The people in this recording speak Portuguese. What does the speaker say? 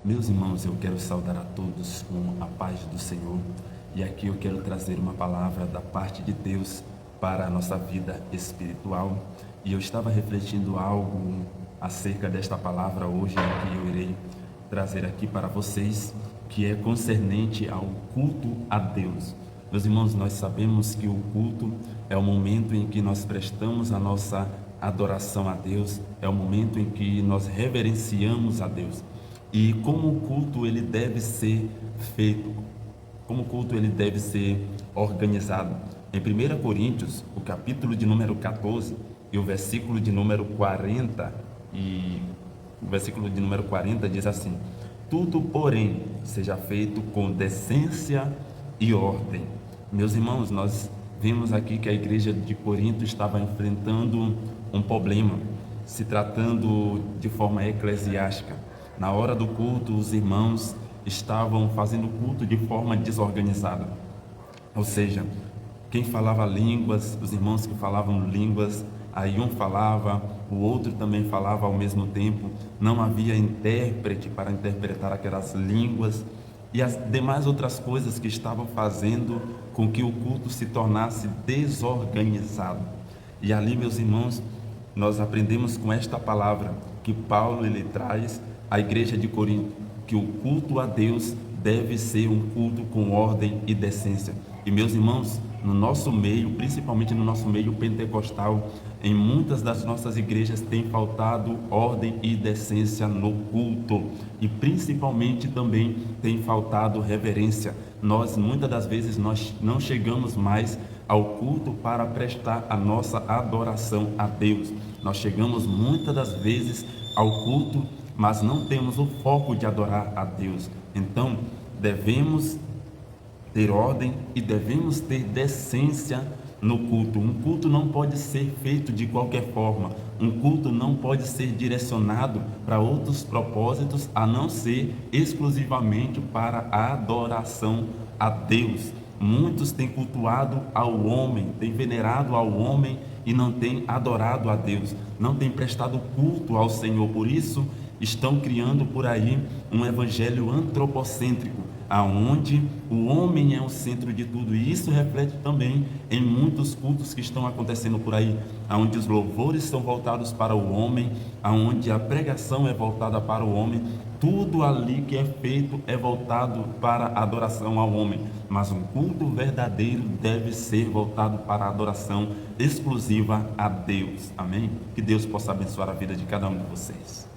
Meus irmãos, eu quero saudar a todos com a paz do Senhor, e aqui eu quero trazer uma palavra da parte de Deus para a nossa vida espiritual. E eu estava refletindo algo acerca desta palavra hoje, que eu irei trazer aqui para vocês, que é concernente ao culto a Deus. Meus irmãos, nós sabemos que o culto é o momento em que nós prestamos a nossa adoração a Deus, é o momento em que nós reverenciamos a Deus. E como o culto ele deve ser feito, como o culto ele deve ser organizado. Em 1 Coríntios, o capítulo de número 14 e o versículo de número 40, diz assim: tudo, porém, seja feito com decência e ordem. Meus irmãos, nós vimos aqui que a igreja de Corinto estava enfrentando um problema, se tratando de forma eclesiástica. Na hora do culto, os irmãos estavam fazendo culto de forma desorganizada. Ou seja, quem falava línguas, os irmãos que falavam línguas, aí um falava, o outro também falava ao mesmo tempo. Não havia intérprete para interpretar aquelas línguas e as demais outras coisas que estavam fazendo com que o culto se tornasse desorganizado. E ali, meus irmãos, nós aprendemos com esta palavra que Paulo ele traz à igreja de Corinto, que o culto a Deus deve ser um culto com ordem e decência. E meus irmãos, no nosso meio, principalmente no nosso meio pentecostal, em muitas das nossas igrejas tem faltado ordem e decência no culto, e principalmente também tem faltado reverência. Muitas das vezes nós não chegamos mais ao culto para prestar a nossa adoração a Deus. Nós chegamos muitas das vezes ao culto, mas não temos o foco de adorar a Deus. Então, devemos ter ordem e devemos ter decência no culto. Um culto não pode ser feito de qualquer forma. Um culto não pode ser direcionado para outros propósitos a não ser exclusivamente para a adoração a Deus. Muitos têm cultuado ao homem, têm venerado ao homem e não têm adorado a Deus, não têm prestado culto ao Senhor. Por isso, estão criando por aí um evangelho antropocêntrico, aonde o homem é o centro de tudo, e isso reflete também em muitos cultos que estão acontecendo por aí, aonde os louvores são voltados para o homem, aonde a pregação é voltada para o homem. Tudo ali que é feito é voltado para a adoração ao homem, mas um culto verdadeiro deve ser voltado para a adoração exclusiva a Deus. Amém? Que Deus possa abençoar a vida de cada um de vocês.